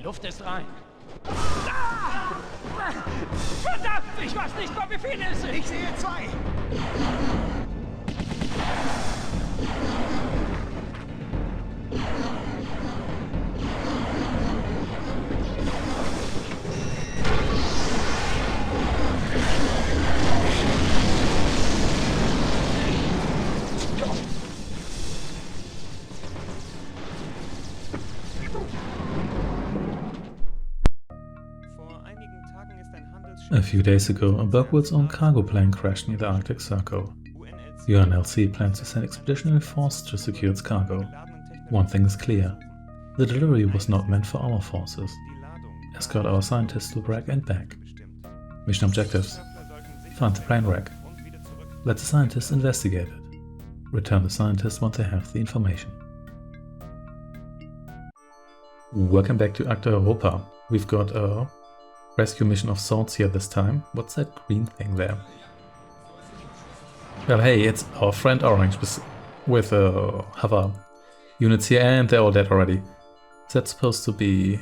Luft ist rein. Ah! Verdammt, ich weiß nicht, wo Befehle sind. Ich sehe 2. A few days ago, a Bergwood's-owned cargo plane crashed near the Arctic Circle. The UNLC plans to send expeditionary forces to secure its cargo. One thing is clear: the delivery was not meant for our forces. Escort our scientists to the wreck and back. Mission objectives: find the plane wreck. Let the scientists investigate it. Return the scientists once they have the information. Welcome back to Akte Europa. We've got a rescue mission of sorts here this time. What's that green thing there? Well, hey, it's our friend Orange with hover units here, and they're all dead already. Is that supposed to be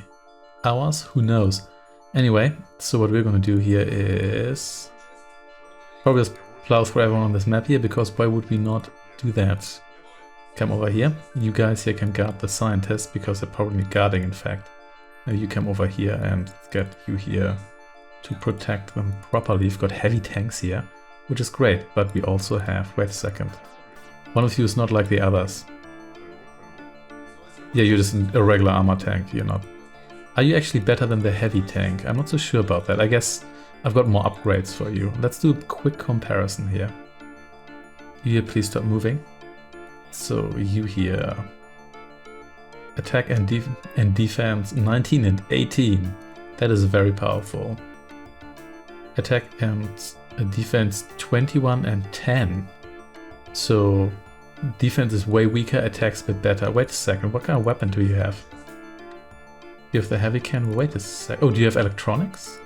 ours? Who knows? Anyway, so what we're gonna do here is probably just plow through everyone on this map here, because why would we not do that? Come over here. You guys here can guard the scientists, because they're probably guarding, in fact. Now you come over here and get you here to protect them properly. We've got heavy tanks here, which is great, but we also have... Wait a second. One of you is not like the others. Yeah, you're just a regular armor tank, you're not. Are you actually better than the heavy tank? I'm not so sure about that. I guess I've got more upgrades for you. Let's do a quick comparison here. You here, please stop moving. So you here... Attack and defense 19 and 18. That is very powerful. Attack and defense 21 and 10. So defense is way weaker, attack's a bit better. Wait a second, what kind of weapon do you have? You have the heavy cannon. Wait a sec. Oh, do you have electronics?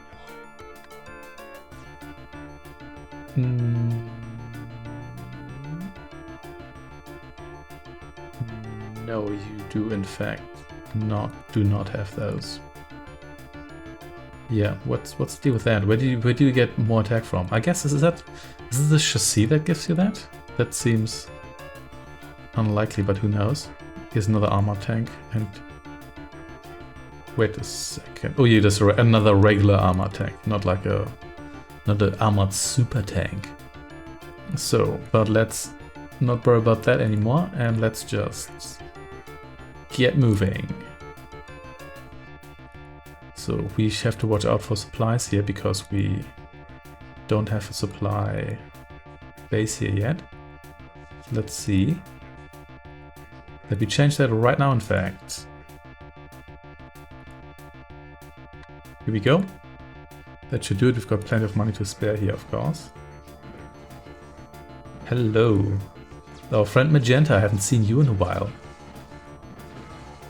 No, you do in fact do not have those. Yeah, what's the deal with that? Where do you get more attack from? I guess is this the chassis that gives you that? That seems unlikely, but who knows? Here's another armor tank and wait a second. Oh, yeah, just another regular armor tank, not an armored super tank. So, but let's not worry about that anymore, and let's just get moving. So we have to watch out for supplies here, because we don't have a supply base here yet. Let's see. Let me change that right now, in fact. Here we go. That should do it. We've got plenty of money to spare here, of course. Hello. Our friend Magenta, I haven't seen you in a while.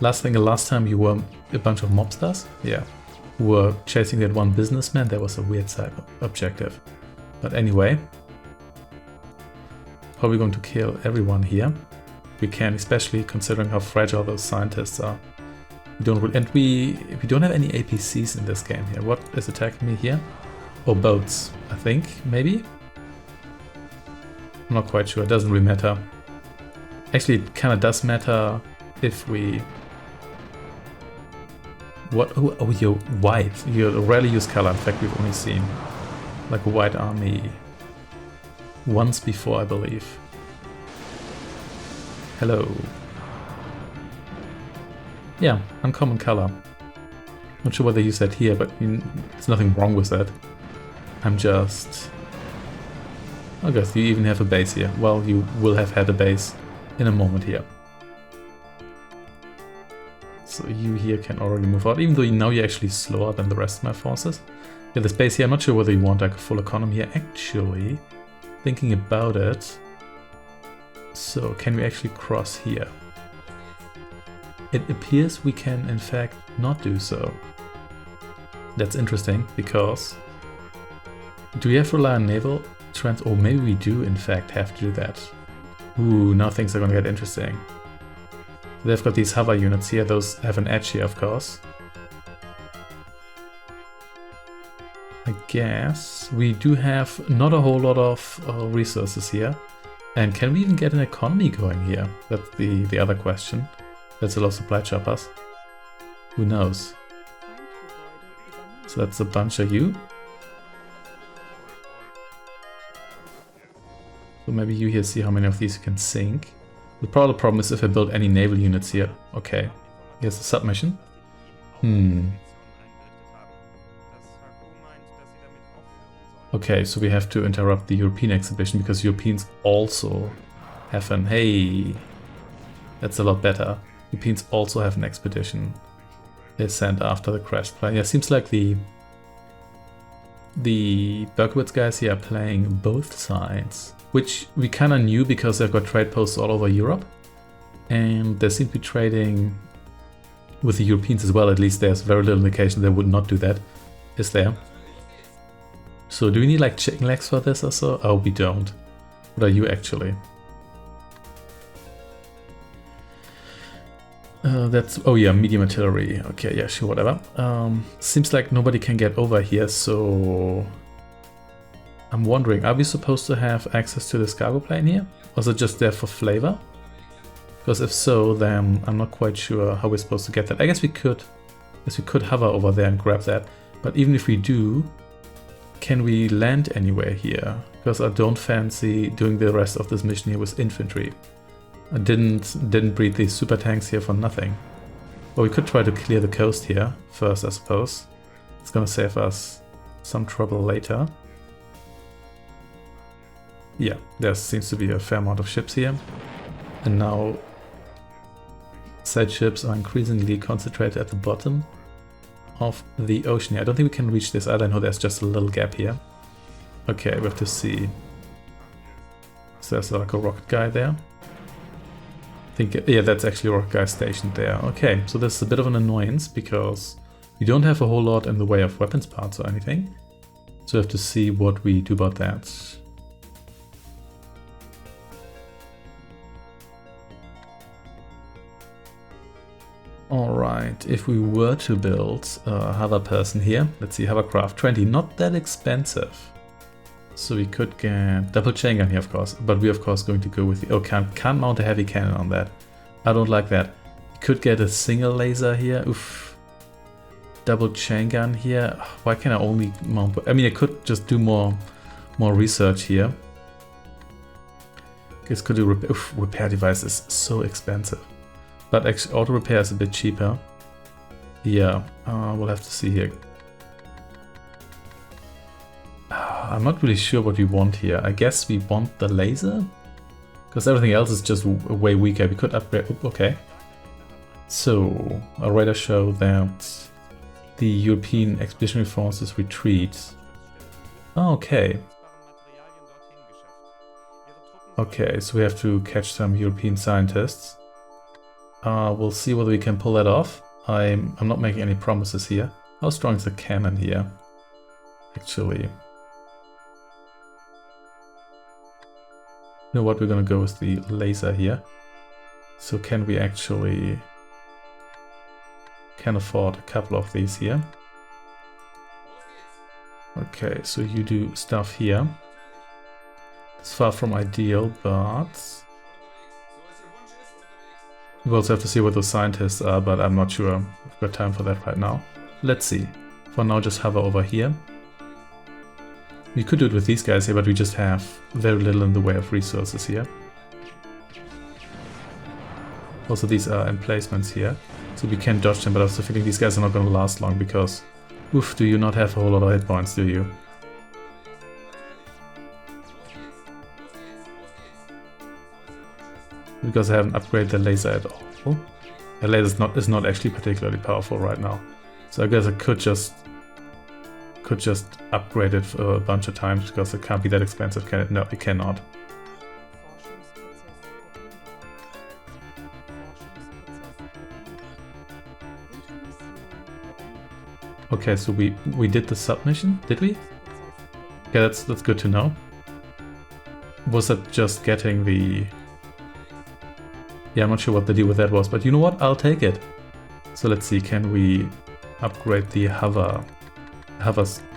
Last time you were a bunch of mobsters? Yeah. Who were chasing that one businessman. That was a weird side objective. But anyway. Probably going to kill everyone here. We can, especially considering how fragile those scientists are. We don't have any APCs in this game here. What is attacking me here? Oh, boats, I think, maybe? I'm not quite sure, it doesn't really matter. Actually, it kinda does matter if we... What? Oh, you're white. You rarely use color. In fact, we've only seen like a white army once before, I believe. Hello. Yeah, uncommon color. Not sure whether they use that here, but there's nothing wrong with that. I'm just... I guess you even have a base here. Well, you will have had a base in a moment here. So you here can already move out, even though now you're actually slower than the rest of my forces. Yeah, this base here, I'm not sure whether you want like a full economy here. Actually, thinking about it, so can we actually cross here? It appears we can in fact not do so. That's interesting, because do we have to rely on naval trans? Or maybe we do in fact have to do that. Ooh, now things are gonna get interesting. They've got these hover units here, those have an edge here, of course. guess we do have not a whole lot of resources here. And can we even get an economy going here? That's the other question. That's a lot of supply choppers. Who knows? So that's a bunch of you. So maybe you here see how many of these you can sink. The problem is if I build any naval units here. Okay, here's the submission. Okay, so we have to interrupt the European exhibition because Europeans also have an... Hey, that's a lot better. Europeans also have an expedition they sent after the crash plane. Yeah, seems like the Berkowitz guys here are playing both sides, which we kind of knew because they've got trade posts all over Europe, and they seem to be trading with the Europeans as well. At least there's very little indication they would not do that, is there? So do we need like chicken legs for this or so? Oh, we don't. What are you actually? That's, oh yeah, medium artillery. Okay, yeah, sure, whatever. Seems like nobody can get over here, so I'm wondering, are we supposed to have access to this cargo plane here? Or is it just there for flavor? Because if so, then I'm not quite sure how we're supposed to get that. I guess we could hover over there and grab that. But even if we do, can we land anywhere here? Because I don't fancy doing the rest of this mission here with infantry. I didn't breed these super tanks here for nothing. Well, we could try to clear the coast here first, I suppose. It's gonna save us some trouble later. Yeah, there seems to be a fair amount of ships here. And now side ships are increasingly concentrated at the bottom of the ocean here. I don't think we can reach this either. I know there's just a little gap here. Okay, we have to see. So there's like a rocket guy there. I think, yeah, that's actually a rocket guy stationed there. Okay, so this is a bit of an annoyance because we don't have a whole lot in the way of weapons parts or anything. So we have to see what we do about that. Alright, if we were to build a hover person here, let's see, hovercraft 20, not that expensive. So we could get double chain gun here, of course, but we're of course going to go with the, oh, can't mount a heavy cannon on that. I don't like that. Could get a single laser here, oof. Double chain gun here, why can I only mount, I mean I could just do more research here. Guess could do repair device is so expensive. But actually auto repair is a bit cheaper. Yeah, we'll have to see here. I'm not really sure what we want here. I guess we want the laser? Because everything else is just way weaker. We could upgrade. Okay. So, a radar show that the European expeditionary forces retreat. Okay. Okay, so we have to catch some European scientists. We'll see whether we can pull that off. I'm not making any promises here. How strong is the cannon here? Actually. You know what, we're gonna go with the laser here. So can we actually... can afford a couple of these here. Okay, so you do stuff here. It's far from ideal, but... we also have to see what those scientists are, but I'm not sure we've got time for that right now. Let's see. For now, just hover over here. We could do it with these guys here, but we just have very little in the way of resources here. Also, these are emplacements here, so we can dodge them, but I was feeling these guys are not going to last long because, oof, do you not have a whole lot of hit points, do you? Because I haven't upgraded the laser at all. The laser is not actually particularly powerful right now. So I guess I could just upgrade it a bunch of times because it can't be that expensive, can it? No, it cannot. Okay, so we did the submission, did we? Okay, that's good to know. Was that just getting the... yeah, I'm not sure what the deal with that was, but you know what? I'll take it. So let's see, can we upgrade the hover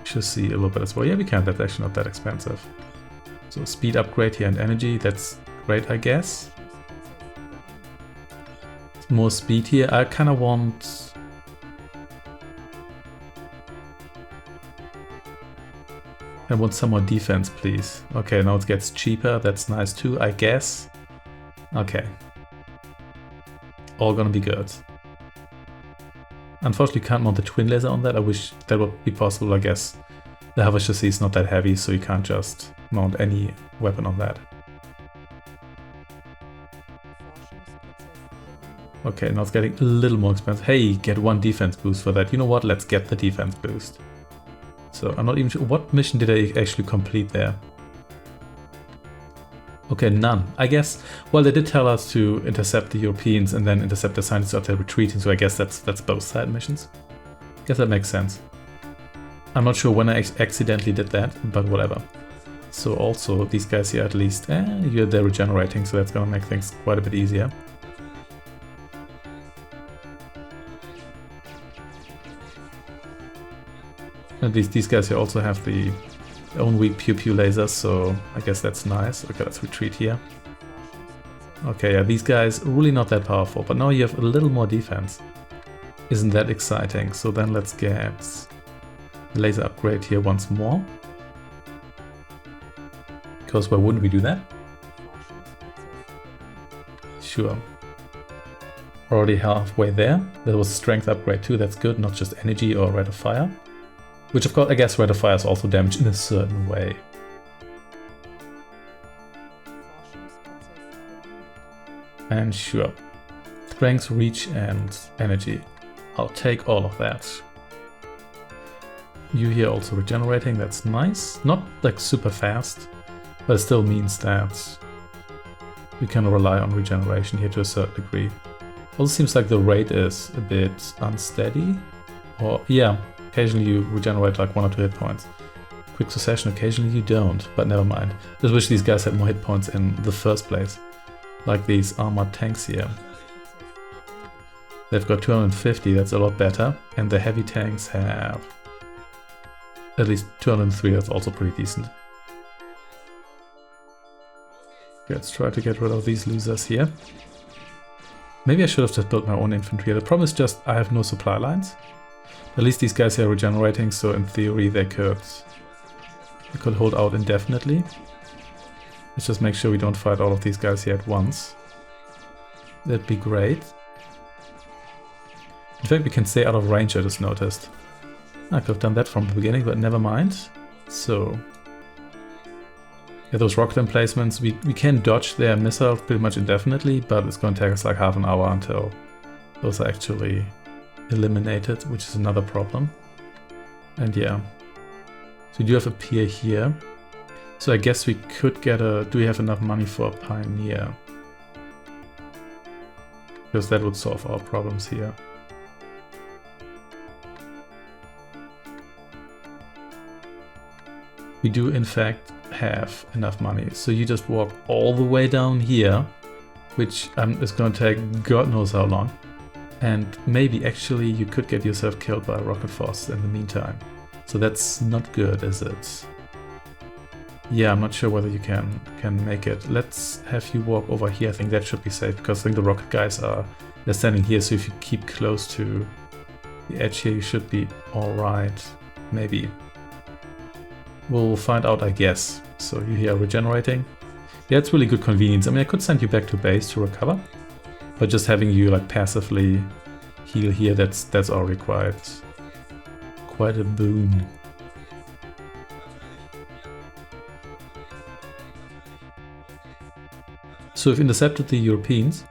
should see a little bit as well. Yeah, we can. That's actually not that expensive. So speed upgrade here and energy. That's great, I guess. More speed here. I kind of want... I want some more defense, please. Okay, now it gets cheaper. That's nice too, I guess. Okay. All gonna be good. Unfortunately, can't mount the twin laser on that. I wish that would be possible, I guess. The hover chassis is not that heavy, so you can't just mount any weapon on that. Okay, now it's getting a little more expensive. Hey, get 1 defense boost for that. You know what? Let's get the defense boost. So I'm not even sure. What mission did I actually complete there? Okay, none. I guess, well, they did tell us to intercept the Europeans and then intercept the scientists after retreating, so I guess that's both side missions. Guess that makes sense. I'm not sure when I accidentally did that, but whatever. So also, these guys here at least, they're regenerating, so that's gonna make things quite a bit easier. At least these guys here also have their own weak pew-pew lasers, so I guess that's nice. Okay, let's retreat here. Okay, yeah, these guys really not that powerful, but now you have a little more defense. Isn't that exciting? So then let's get the laser upgrade here once more. Because why wouldn't we do that? Sure. Already halfway there. There was strength upgrade too, that's good, not just energy or rate of fire. Which of course, I guess rate of fire is also damage in a certain way. And sure. Strength, reach and energy. I'll take all of that. You here also regenerating, that's nice. Not like super fast, but it still means that you can rely on regeneration here to a certain degree. Also seems like the rate is a bit unsteady. Or yeah, occasionally you regenerate like 1 or 2 hit points. Quick succession, occasionally you don't, but never mind. Just wish these guys had more hit points in the first place. Like these armored tanks here. They've got 250, that's a lot better. And the heavy tanks have at least 203, that's also pretty decent. Let's try to get rid of these losers here. Maybe I should have just built my own infantry. The problem is just I have no supply lines. At least these guys here are regenerating, so in theory they could hold out indefinitely. Let's just make sure we don't fight all of these guys here at once. That'd be great. In fact, we can stay out of range, I just noticed. I could have done that from the beginning, but never mind. So, yeah, those rocket emplacements, we can dodge their missiles pretty much indefinitely, but it's going to take us like half an hour until those are actually eliminated, which is another problem. And yeah, so we do have a pier here. So I guess we could get a... do we have enough money for a pioneer? Because that would solve our problems here. We do in fact have enough money. So you just walk all the way down here, which is going to take God knows how long. And maybe actually you could get yourself killed by a rocket force in the meantime. So that's not good, is it? Yeah, I'm not sure whether you can make it. Let's have you walk over here. I think that should be safe, because I think the rocket guys they're standing here. So if you keep close to the edge here, you should be alright. Maybe. We'll find out, I guess. So you here are regenerating. Yeah, it's really good convenience. I mean, I could send you back to base to recover. But just having you like passively heal here, that's already quite a boon. So we've intercepted the Europeans.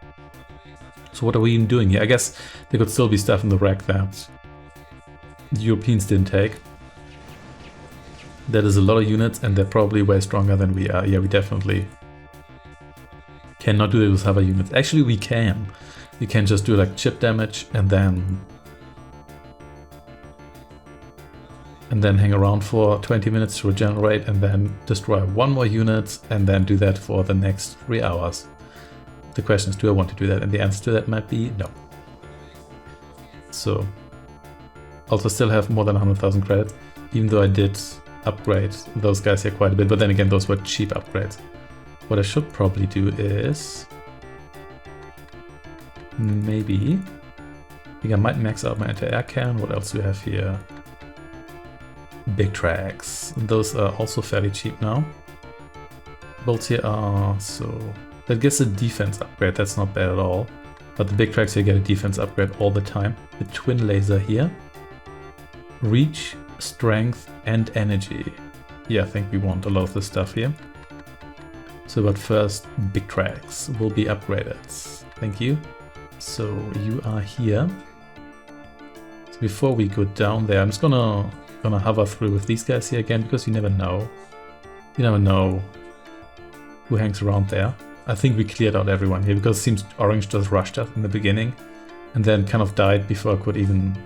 So what are we even doing here? I guess there could still be stuff in the wreck that the Europeans didn't take. That is a lot of units, and they're probably way stronger than we are. Yeah, we definitely cannot do it with other units. Actually, we can. We can just do like chip damage and then hang around for 20 minutes to regenerate and then destroy 1 more unit and then do that for the next 3 hours. The question is, do I want to do that? And the answer to that might be no. So, also still have more than 100,000 credits. even though I did upgrade those guys here quite a bit, but then again, those were cheap upgrades. What I should probably do is maybe, I think I might max out my anti-air cannon. What else do we have here? Big tracks. Those are also fairly cheap now. Bolts here are, so that gets a defense upgrade, that's not bad at all. But the big tracks here get a defense upgrade all the time. The twin laser here. Reach, strength and energy. Yeah, I think we want a lot of this stuff here. So but first, big tracks will be upgraded. Thank you. So you are here. So before we go down there, I'm just gonna hover through with these guys here again, because you never know. You never know who hangs around there. I think we cleared out everyone here, because it seems Orange just rushed us in the beginning and then kind of died before I could even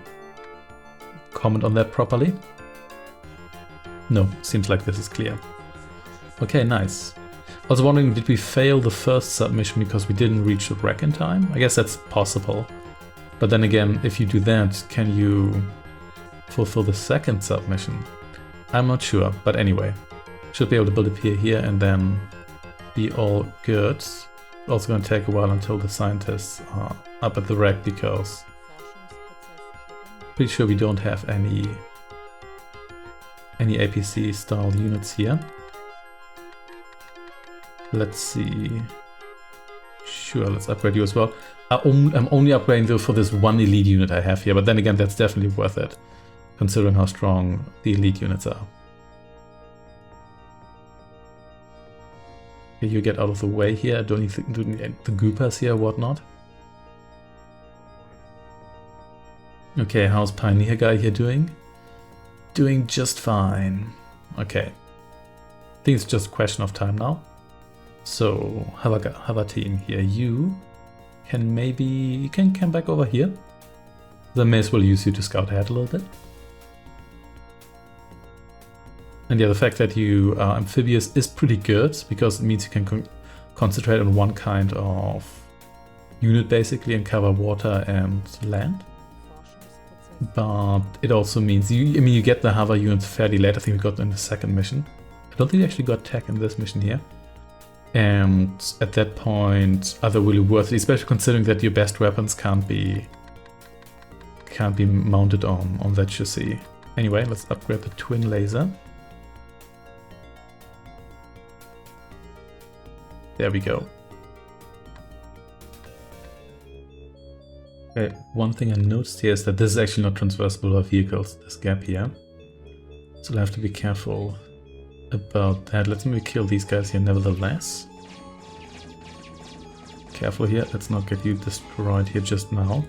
comment on that properly. No, seems like this is clear. Okay, nice. I was wondering, did we fail the first submission because we didn't reach the wreck in time? I guess that's possible. But then again, if you do that, can you fulfill the second submission? I'm not sure, but anyway. Should be able to build a pier here and then be all good. Also gonna take a while until the scientists are up at the wreck, because pretty sure we don't have any APC style units here. Let's see. Sure, let's upgrade you as well. I'm only upgrading though for this one elite unit I have here, but then again, that's definitely worth it, considering how strong the elite units are. Okay, you get out of the way here. I don't need the goopers here or whatnot. Okay, how's Pioneer guy here doing? Doing just fine. Okay. I think it's just a question of time now. So, have a team here. You can come back over here. Then may as well use you to scout ahead a little bit. And yeah, the fact that you are amphibious is pretty good, because it means you can concentrate on one kind of unit basically and cover water and land. But it also means you get the hover units fairly late. I think we got in the second mission. I don't think we actually got tech in this mission here. And at that point, are they really worth it, especially considering that your best weapons can't be mounted on that chassis. Anyway, let's upgrade the twin laser. There we go. Okay, one thing I noticed here is that this is actually not transversable of vehicles, this gap here. So we'll have to be careful about that. Let's maybe kill these guys here nevertheless. Careful here, let's not get you destroyed here just now.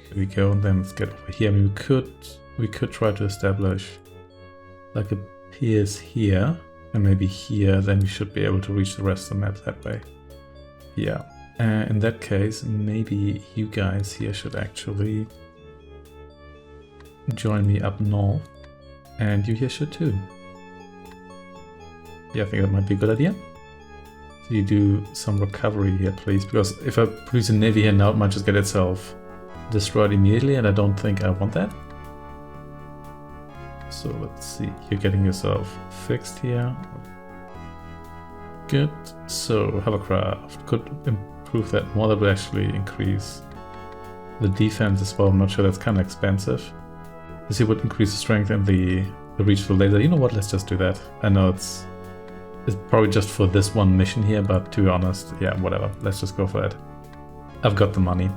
There we go, and then let's get over here. I mean, we could try to establish like a piers here and maybe here, then we should be able to reach the rest of the map that way. Yeah, in that case, maybe you guys here should actually join me up north, and you here should too. Yeah, I think that might be a good idea. So you do some recovery here, please, because if I produce a navy here now, it might just get itself destroyed immediately, and I don't think I want that. So let's see, you're getting yourself fixed here. Good. So hovercraft could improve that more. That would actually increase the defense as well. I'm not sure, that's kind of expensive. This would increase the strength and the reach for the laser. You know what, let's just do that. I know it's probably just for this one mission here, but to be honest, yeah, whatever. Let's just go for it. I've got the money.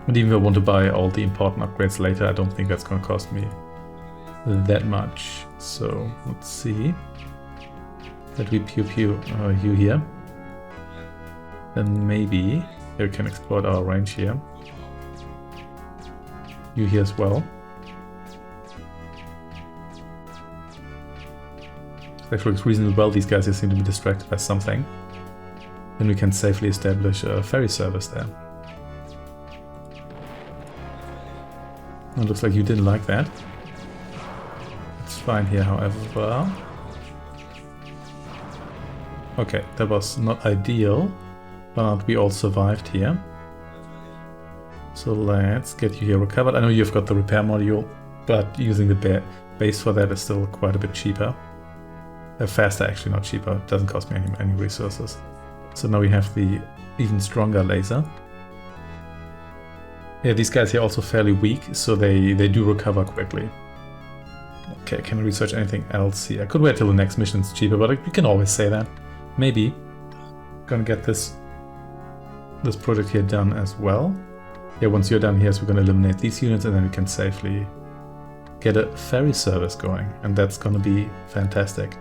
And even if I want to buy all the important upgrades later, I don't think that's going to cost me that much. So let's see. That we pew you here. Then maybe we can exploit our range here. You here as well. Actually looks reasonably well. These guys here seem to be distracted by something. Then we can safely establish a ferry service there. It looks like you didn't like that. It's fine here, however. Okay, that was not ideal, but we all survived here. So let's get you here recovered. I know you've got the repair module, but using the base for that is still quite a bit cheaper. Faster, actually, not cheaper. It doesn't cost me any resources. So now we have the even stronger laser. Yeah, these guys here are also fairly weak, so they do recover quickly. Okay, can I research anything else here? I could wait till the next mission is cheaper, but we can always say that. Maybe. Gonna get this project here done as well. Yeah, once you're done here, so we're gonna eliminate these units and then we can safely get a ferry service going, and that's gonna be fantastic.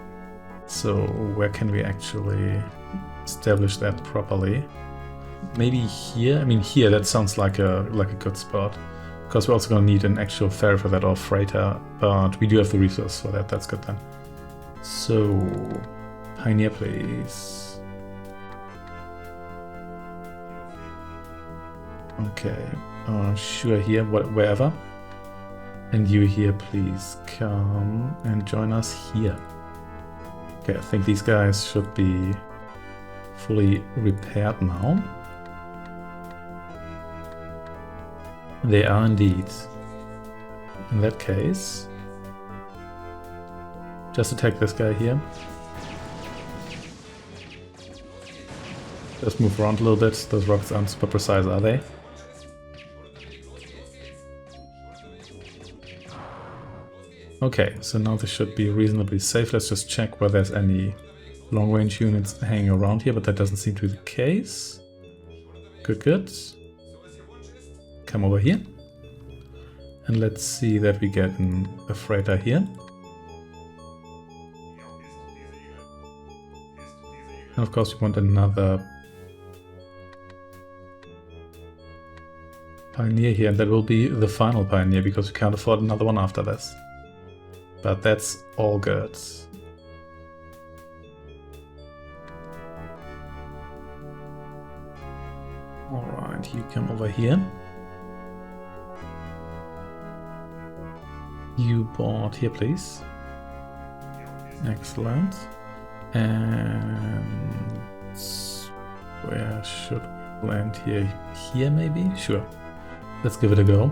So where can we actually establish that properly? Maybe here? I mean here, that sounds like a good spot. Because we're also gonna need an actual ferry for that, or freighter, but we do have the resource for that, that's good then. So, Pioneer please. Okay, sure here, wherever. And you here, please come and join us here. Okay, I think these guys should be fully repaired now. They are indeed. In that case, just attack this guy here. Just move around a little bit. Those rockets aren't super precise, are they? Okay, so now this should be reasonably safe. Let's just check whether there's any long-range units hanging around here, but that doesn't seem to be the case. Good, good. Come over here. And let's see that we get a freighter here. And of course we want another Pioneer here, and that will be the final Pioneer because we can't afford another one after this. But that's all good. Alright, you come over here. You board here, please. Excellent. And where should we land here? Here, maybe? Sure. Let's give it a go.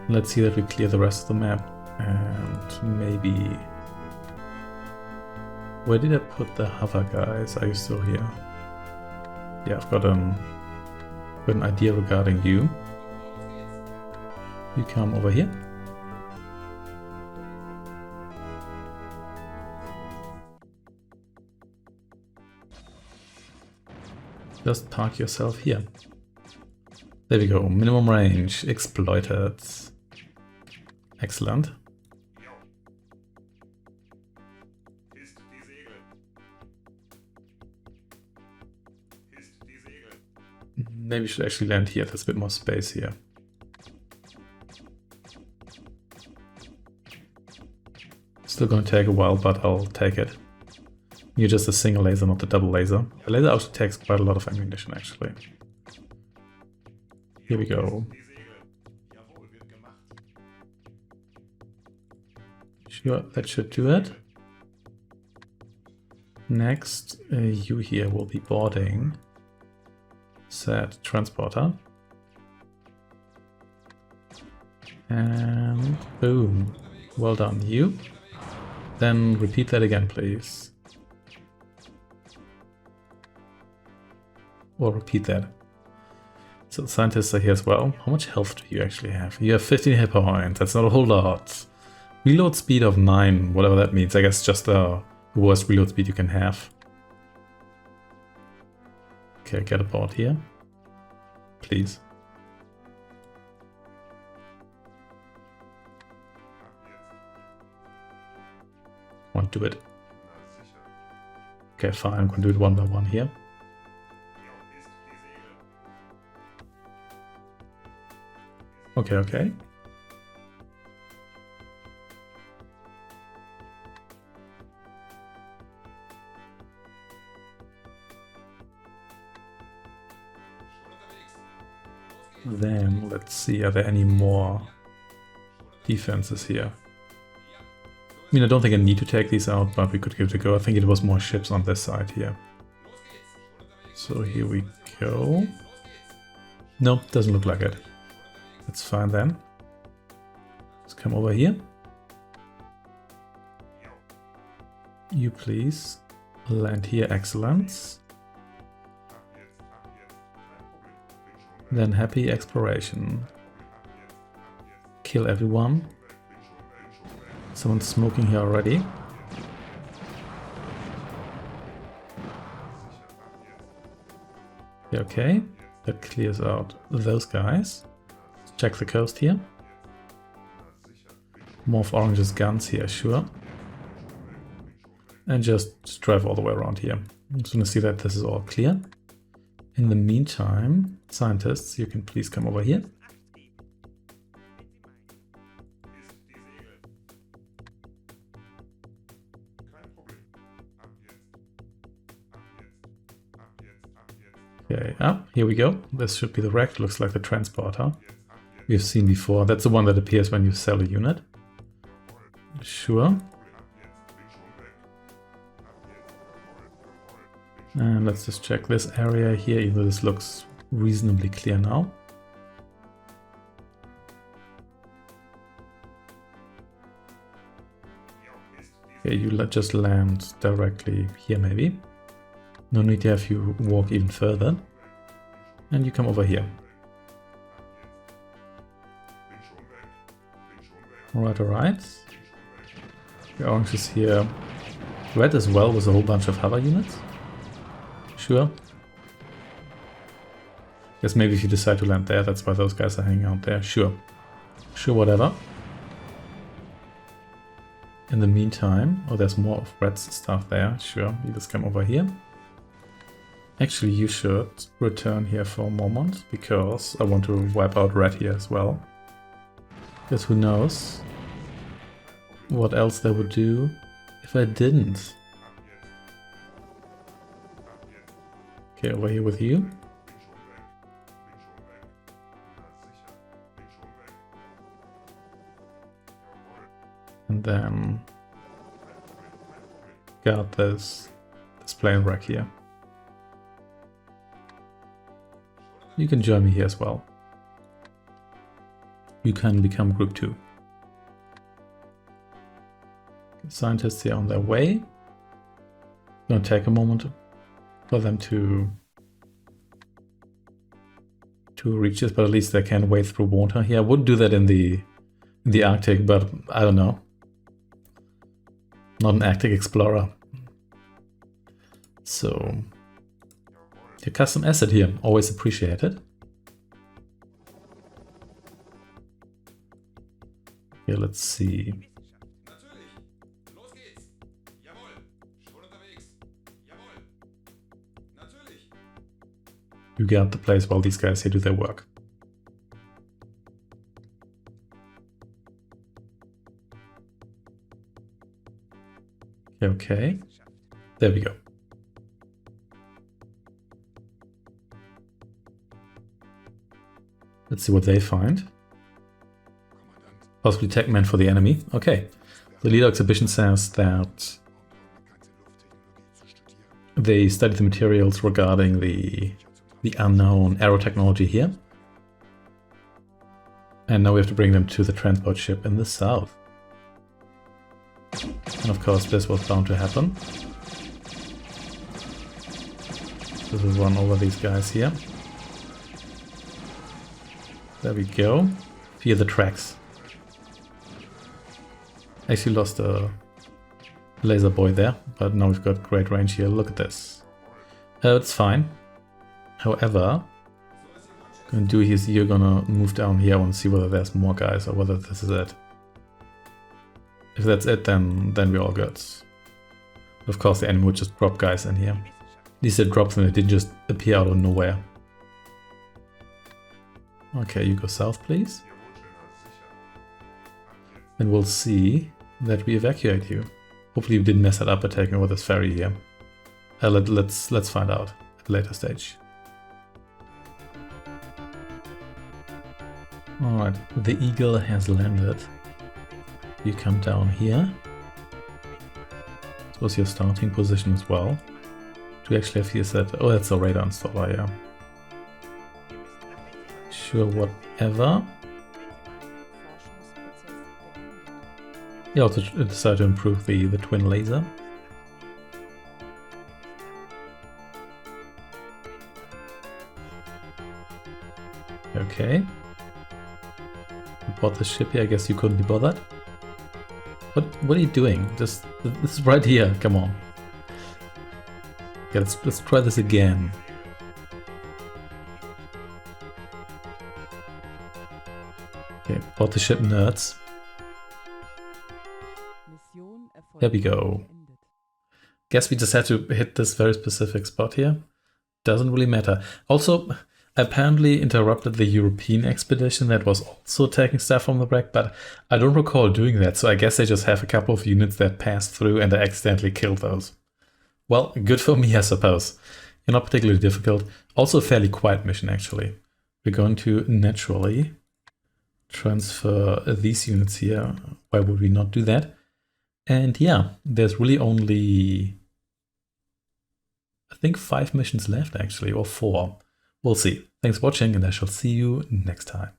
Let's see that we clear the rest of the map. And maybe... Where did I put the hover guys? Are you still here? Yeah, I've got an idea regarding you. You come over here. Just park yourself here. There we go. Minimum range exploited. Excellent. Maybe we should actually land here. There's a bit more space here. Still gonna take a while, but I'll take it. You're just a single laser, not a double laser. A laser also takes quite a lot of ammunition, actually. Here we go. Sure, that should do it. Next, you here will be boarding said transporter. And boom. Well done, you. Then repeat that again, please. Or repeat that. So the scientists are here as well. How much health do you actually have? You have 15 hit points. That's not a whole lot. Reload speed of 9, whatever that means. I guess just the worst reload speed you can have. Okay, get aboard here. Please. Come on, do it. Okay, fine. I'm gonna do it one by one here. Okay, okay. Then let's see, are there any more defenses here? I mean, I don't think I need to take these out, but we could give it a go. I think it was more ships on this side here. So here we go. No, doesn't look like it. That's fine then. Let's come over here. You please land here, excellent. Then happy exploration. Kill everyone. Someone's smoking here already. Okay, that clears out those guys. Let's check the coast here. More of Orange's guns here, sure. And just drive all the way around here. I'm just gonna see that this is all clear. In the meantime, scientists, you can please come over here. Okay, here we go. This should be the wreck. Looks like the transporter we've seen before. That's the one that appears when you sell a unit. Sure. And let's just check this area here, even though this looks reasonably clear now. Okay, you just land directly here maybe. No need to have you walk even further. And you come over here. Alright, alright. The orange is here. Red as well with a whole bunch of hover units. Sure. Guess maybe if you decide to land there, that's why those guys are hanging out there. Sure. Sure, whatever. In the meantime, oh, there's more of Red's stuff there. Sure, you just come over here. Actually, you should return here for a moment, because I want to wipe out Red here as well. Because who knows what else they would do if I didn't. Okay, over here with you. And then got this plane wreck here. You can join me here as well. You can become group 2. Scientists here on their way. Gonna take a moment for them to reach this, but at least they can wade through water here. I would do that in the Arctic, but I don't know. Not an Arctic explorer. So your custom asset here, always appreciated. Okay, let's see. You guard the place while these guys here do their work. Okay, there we go. Let's see what they find. Possibly tech meant for the enemy. Okay, the leader exhibition says that they studied the materials regarding the unknown aero technology here. And now we have to bring them to the transport ship in the south. And of course this was bound to happen. So we'll run over these guys here. There we go. Fear the tracks. Actually lost a laser boy there, but now we've got great range here. Look at this. It's fine. However, what I'm gonna do is you're gonna move down here. I want to see whether there's more guys or whether this is it. If that's it, then we're all good. Of course, the enemy would just drop guys in here. At least they dropped them, they didn't just appear out of nowhere. Okay, you go south, please. And we'll see that we evacuate you. Hopefully you didn't mess it up by taking over this ferry here. Let's find out at a later stage. Alright, the Eagle has landed. You come down here. This was your starting position as well. Do we actually have here set? Oh, that's a radar installer, yeah. Sure, whatever. He also decided to improve the twin laser. Okay. You bought the ship here, I guess you couldn't be bothered. What are you doing? Just this is right here, come on. Okay, let's try this again. Okay, bought the ship, nerds. There we go. Guess we just had to hit this very specific spot here. Doesn't really matter. Also, apparently interrupted the European expedition that was also taking stuff from the wreck, but I don't recall doing that, so I guess they just have a couple of units that passed through and I accidentally killed those. Well, good for me, I suppose. You're not particularly difficult. Also a fairly quiet mission, actually. We're going to naturally transfer these units here. Why would we not do that? And yeah, there's really only, I think 5 missions left actually, or 4. We'll see. Thanks for watching and I shall see you next time.